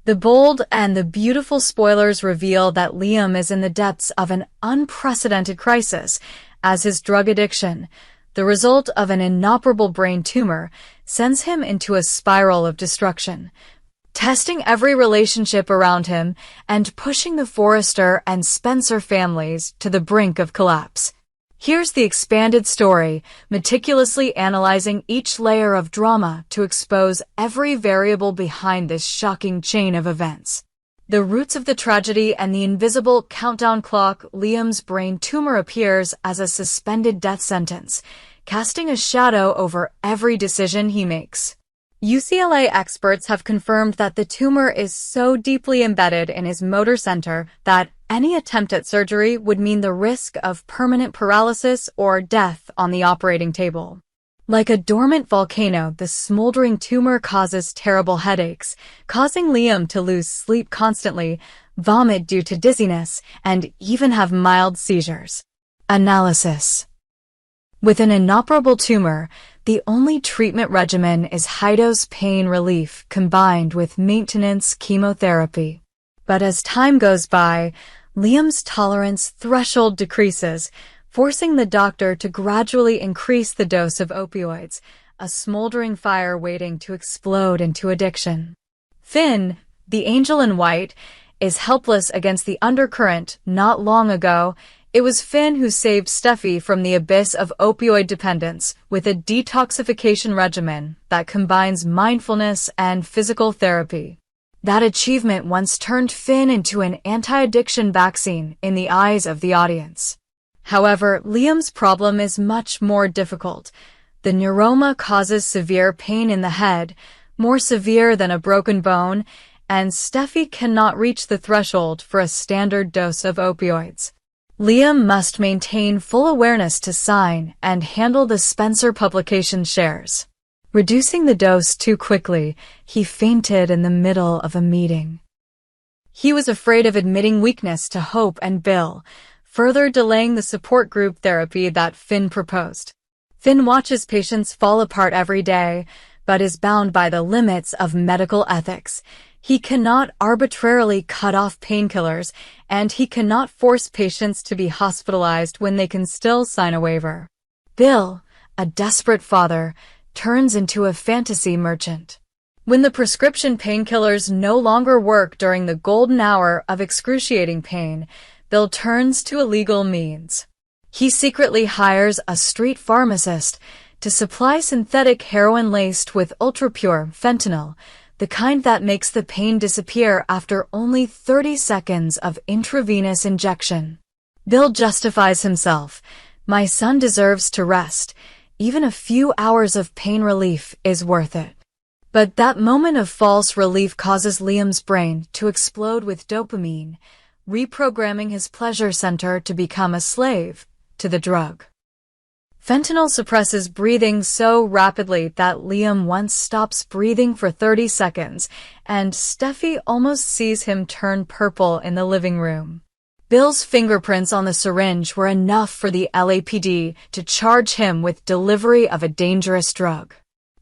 The bold and the beautiful spoilers reveal that Liam is in the depths of an unprecedented crisis, as his drug addiction, the result of an inoperable brain tumor, sends him into a spiral of destruction, testing every relationship around him and pushing the Forrester and Spencer families to the brink of collapse. Here's the expanded story, meticulously analyzing each layer of drama to expose every variable behind this shocking chain of events. The roots of the tragedy and the invisible countdown clock. Liam's brain tumor appears as a suspended death sentence, casting a shadow over every decision he makes. UCLA experts have confirmed that the tumor is so deeply embedded in his motor center that any attempt at surgery would mean the risk of permanent paralysis or death on the operating table. Like a dormant volcano, the smoldering tumor causes terrible headaches, causing Liam to lose sleep constantly, vomit due to dizziness, and even have mild seizures. Analysis. With an inoperable tumor, the only treatment regimen is high-dose pain relief combined with maintenance chemotherapy. But as time goes by, Liam's tolerance threshold decreases, forcing the doctor to gradually increase the dose of opioids, a smoldering fire waiting to explode into addiction. Finn, the angel in white, is helpless against the undercurrent. Not long ago, it was Finn who saved Steffi from the abyss of opioid dependence with a detoxification regimen that combines mindfulness and physical therapy. That achievement once turned Finn into an anti-addiction vaccine in the eyes of the audience. However, Liam's problem is much more difficult. The neuroma causes severe pain in the head, more severe than a broken bone, and Steffi cannot reach the threshold for a standard dose of opioids. Liam must maintain full awareness to sign and handle the Spencer publication shares. Reducing the dose too quickly, he fainted in the middle of a meeting. He was afraid of admitting weakness to Hope and Bill, further delaying the support group therapy that Finn proposed. Finn watches patients fall apart every day, but is bound by the limits of medical ethics. He cannot arbitrarily cut off painkillers, and he cannot force patients to be hospitalized when they can still sign a waiver. Bill, a desperate father, turns into a fantasy merchant. When the prescription painkillers no longer work during the golden hour of excruciating pain, Bill turns to illegal means. He secretly hires a street pharmacist to supply synthetic heroin laced with ultra-pure fentanyl, the kind that makes the pain disappear after only 30 seconds of intravenous injection. Bill justifies himself. My son deserves to rest. Even a few hours of pain relief is worth it. But that moment of false relief causes Liam's brain to explode with dopamine, reprogramming his pleasure center to become a slave to the drug. Fentanyl suppresses breathing so rapidly that Liam once stops breathing for 30 seconds, and Steffi almost sees him turn purple in the living room. Bill's fingerprints on the syringe were enough for the LAPD to charge him with delivery of a dangerous drug.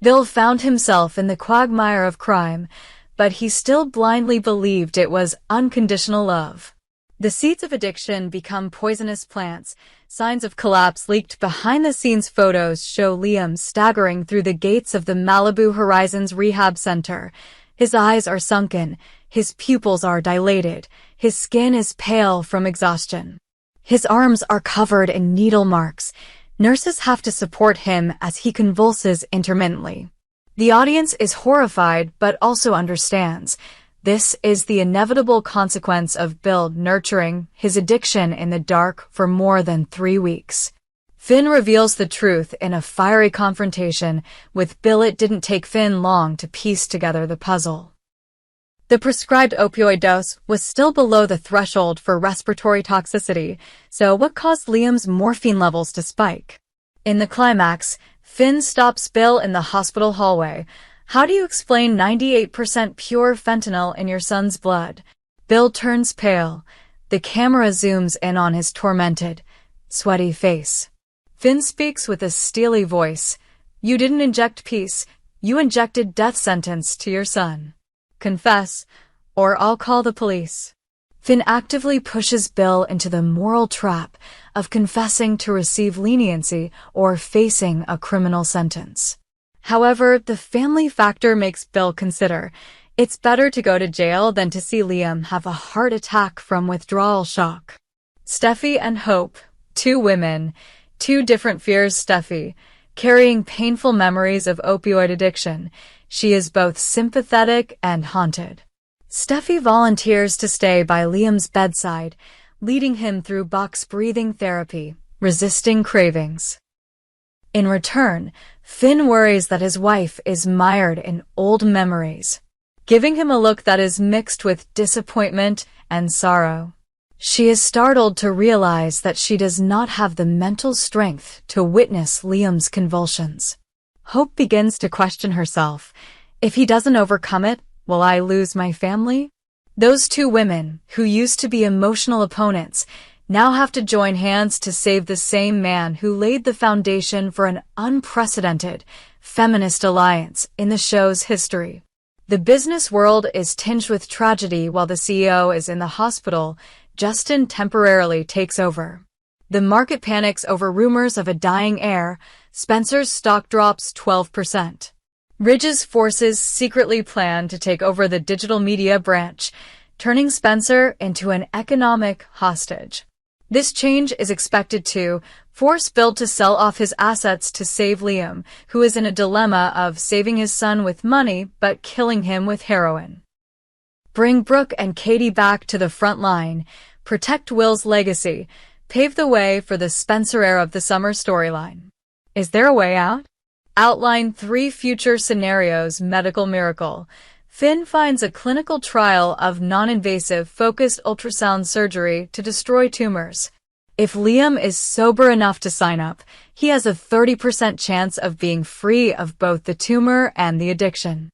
Bill found himself in the quagmire of crime, but he still blindly believed it was unconditional love. The seeds of addiction become poisonous plants. Signs of collapse leaked behind-the-scenes photos show Liam staggering through the gates of the Malibu Horizons Rehab Center. His eyes are sunken, his pupils are dilated, his skin is pale from exhaustion. His arms are covered in needle marks. Nurses have to support him as he convulses intermittently. The audience is horrified but also understands. This is the inevitable consequence of Bill nurturing his addiction in the dark for more than 3 weeks. Finn reveals the truth in a fiery confrontation with Bill. It didn't take Finn long to piece together the puzzle. The prescribed opioid dose was still below the threshold for respiratory toxicity, so what caused Liam's morphine levels to spike? In the climax, Finn stops Bill in the hospital hallway. How do you explain 98% pure fentanyl in your son's blood? Bill turns pale. The camera zooms in on his tormented, sweaty face. Finn speaks with a steely voice. You didn't inject peace, you injected death sentence to your son. Confess. or I'll call the police. Finn actively pushes Bill into the moral trap of confessing to receive leniency or facing a criminal sentence. However, the family factor makes Bill consider it's better to go to jail than to see Liam have a heart attack from withdrawal shock. Steffi and Hope, two women, two different fears. Steffi, carrying painful memories of opioid addiction, she is both sympathetic and haunted. Steffi volunteers to stay by Liam's bedside, leading him through box breathing therapy, resisting cravings. In return, Finn worries that his wife is mired in old memories, giving him a look that is mixed with disappointment and sorrow. She is startled to realize that she does not have the mental strength to witness Liam's convulsions. Hope begins to question herself. If he doesn't overcome it, will I lose my family? Those two women, who used to be emotional opponents, now have to join hands to save the same man who laid the foundation for an unprecedented feminist alliance in the show's history. The business world is tinged with tragedy. While the CEO is in the hospital, Justin temporarily takes over. The market panics over rumors of a dying heir. Spencer's stock drops 12%. Ridge's forces secretly plan to take over the digital media branch, turning Spencer into an economic hostage. This change is expected to force Bill to sell off his assets to save Liam, who is in a dilemma of saving his son with money but killing him with heroin. Bring Brooke and Katie back to the front line, protect Will's legacy, pave the way for the Spencer era of the summer storyline. Is there a way out? Outline 3 future scenarios. Medical miracle. Finn finds a clinical trial of non-invasive focused ultrasound surgery to destroy tumors. If Liam is sober enough to sign up, he has a 30% chance of being free of both the tumor and the addiction.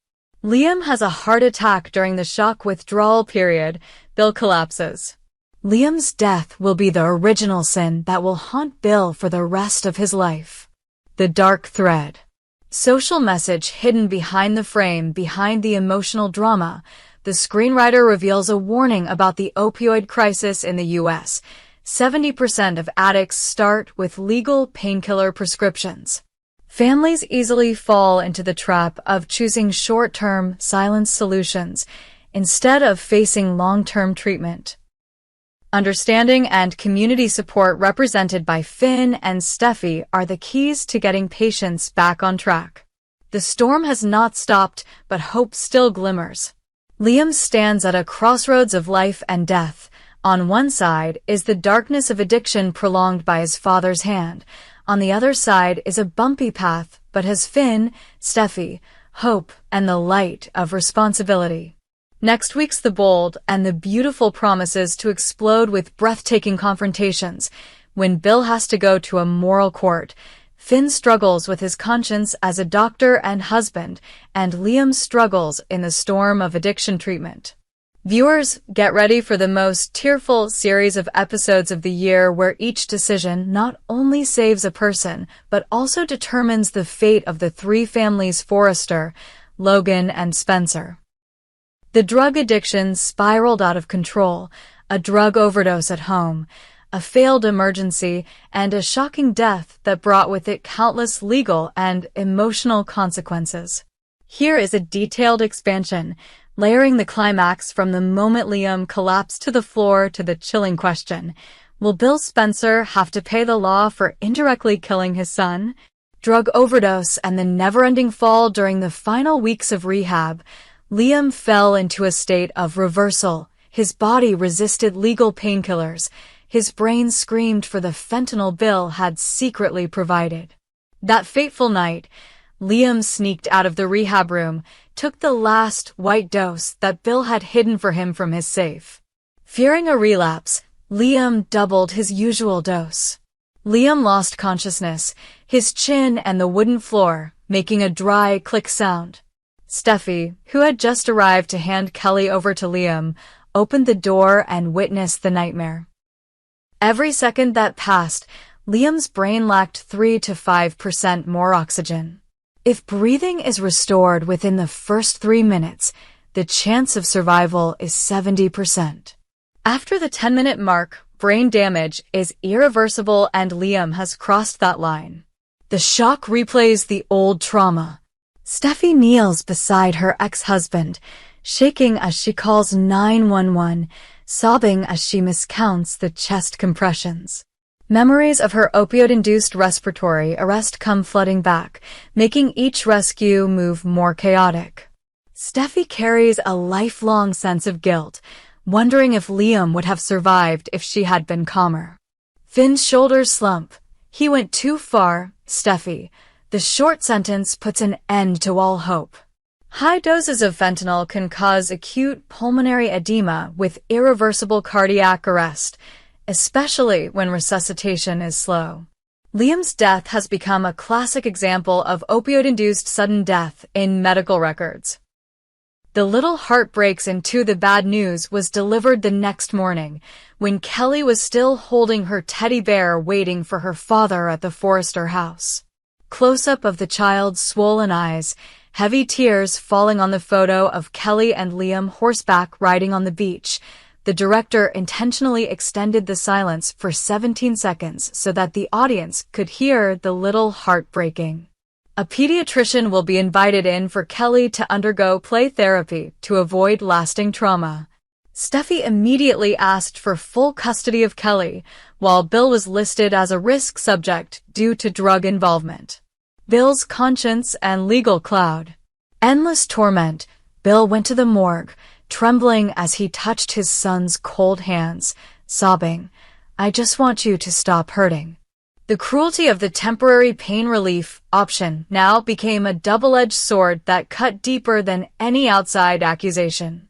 Liam has a heart attack during the shock withdrawal period. Bill collapses. Liam's death will be the original sin that will haunt Bill for the rest of his life. The dark thread. Social message hidden behind the frame. Behind the emotional drama, the screenwriter reveals a warning about the opioid crisis in the U.S. 70% of addicts start with legal painkiller prescriptions. Families easily fall into the trap of choosing short-term, silent solutions instead of facing long-term treatment. Understanding and community support represented by Finn and Steffi are the keys to getting patients back on track. The storm has not stopped, but hope still glimmers. Liam stands at a crossroads of life and death. On one side is the darkness of addiction prolonged by his father's hand. On the other side is a bumpy path, but has Finn, Steffi, hope, and the light of responsibility. Next week's the bold and the beautiful promises to explode with breathtaking confrontations. When Bill has to go to a moral court, Finn struggles with his conscience as a doctor and husband, and Liam struggles in the storm of addiction treatment. Viewers, get ready for the most tearful series of episodes of the year, where each decision not only saves a person, but also determines the fate of the 3 families: Forrester, Logan, and Spencer. The drug addiction spiraled out of control, a drug overdose at home, a failed emergency, and a shocking death that brought with it countless legal and emotional consequences. Here is a detailed expansion, layering the climax from the moment Liam collapsed to the floor to the chilling question: will Bill Spencer have to pay the law for indirectly killing his son? Drug overdose and the never-ending fall. During the final weeks of rehab, Liam fell into a state of reversal. His body resisted legal painkillers. His brain screamed for the fentanyl Bill had secretly provided. That fateful night, Liam sneaked out of the rehab room, took the last white dose that Bill had hidden for him from his safe. Fearing a relapse, Liam doubled his usual dose. Liam lost consciousness, his chin and the wooden floor making a dry click sound. Steffi, who had just arrived to hand Kelly over to Liam, opened the door and witnessed the nightmare. Every second that passed, Liam's brain lacked 3 to 5% more oxygen. If breathing is restored within the first 3 minutes, the chance of survival is 70%. After the 10-minute mark, brain damage is irreversible and Liam has crossed that line. The shock replays the old trauma. Steffi kneels beside her ex-husband, shaking as she calls 911, sobbing as she miscounts the chest compressions. Memories of her opioid-induced respiratory arrest come flooding back, making each rescue move more chaotic. Steffi carries a lifelong sense of guilt, wondering if Liam would have survived if she had been calmer. Finn's shoulders slump. He went too far, Steffi. The short sentence puts an end to all hope. High doses of fentanyl can cause acute pulmonary edema with irreversible cardiac arrest, especially when resuscitation is slow. Liam's death has become a classic example of opioid-induced sudden death in medical records. The little heart breaks into the bad news was delivered the next morning, when Kelly was still holding her teddy bear waiting for her father at the Forrester house. Close-up of the child's swollen eyes, heavy tears falling on the photo of Kelly and Liam horseback riding on the beach. The director intentionally extended the silence for 17 seconds so that the audience could hear the little heart breaking. A pediatrician will be invited in for Kelly to undergo play therapy to avoid lasting trauma. Steffi immediately asked for full custody of Kelly, while Bill was listed as a risk subject due to drug involvement. Bill's conscience and legal cloud. Endless torment. Bill went to the morgue, trembling as he touched his son's cold hands, sobbing, "I just want you to stop hurting." The cruelty of the temporary pain relief option now became a double-edged sword that cut deeper than any outside accusation.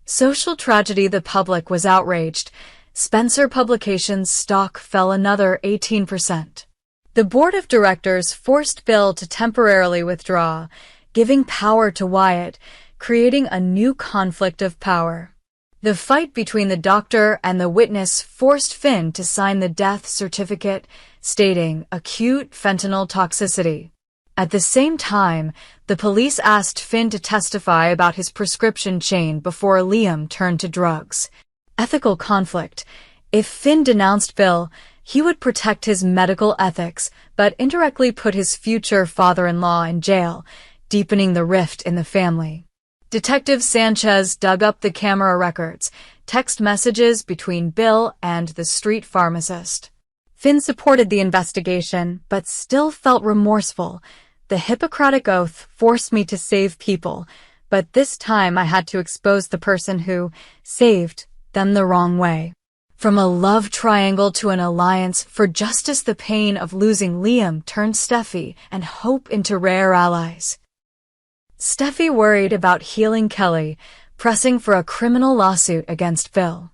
Social tragedy. The public was outraged. Spencer Publications stock fell another 18%. The board of directors forced Bill to temporarily withdraw, giving power to Wyatt, creating a new conflict of power. The fight between the doctor and the witness forced Finn to sign the death certificate, stating acute fentanyl toxicity. At the same time, the police asked Finn to testify about his prescription chain before Liam turned to drugs. Ethical conflict. If Finn denounced Bill, he would protect his medical ethics, but indirectly put his future father-in-law in jail, deepening the rift in the family. Detective Sanchez dug up the camera records, text messages between Bill and the street pharmacist. Finn supported the investigation, but still felt remorseful. The Hippocratic Oath forced me to save people, but this time I had to expose the person who saved them the wrong way. From a love triangle to an alliance for justice, the pain of losing Liam turned Steffi and Hope into rare allies. Steffi worried about healing Kelly, pressing for a criminal lawsuit against Bill.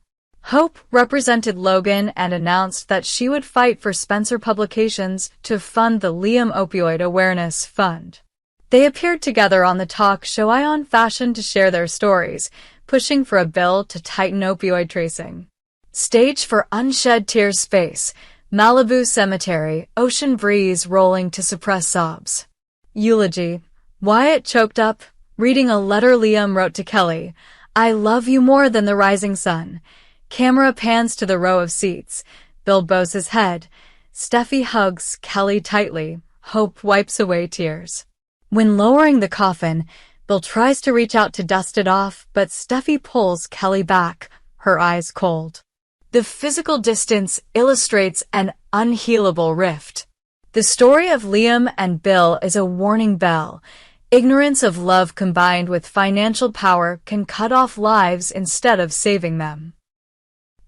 Hope represented Logan and announced that she would fight for Spencer Publications to fund the Liam Opioid Awareness Fund. They appeared together on the talk show Ion Fashion to share their stories, pushing for a bill to tighten opioid tracing. Stage for Unshed Tears Space, Malibu Cemetery, ocean breeze rolling to suppress sobs. Eulogy. Wyatt choked up, reading a letter Liam wrote to Kelly. "I love you more than the rising sun." Camera pans to the row of seats. Bill bows his head. Steffi hugs Kelly tightly. Hope wipes away tears. When lowering the coffin, Bill tries to reach out to dust it off, but Steffi pulls Kelly back, her eyes cold. The physical distance illustrates an unhealable rift. The story of Liam and Bill is a warning bell. Ignorance of love combined with financial power can cut off lives instead of saving them.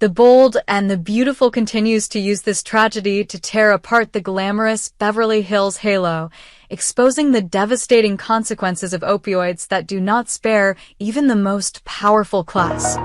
The Bold and the Beautiful continues to use this tragedy to tear apart the glamorous Beverly Hills halo, exposing the devastating consequences of opioids that do not spare even the most powerful class.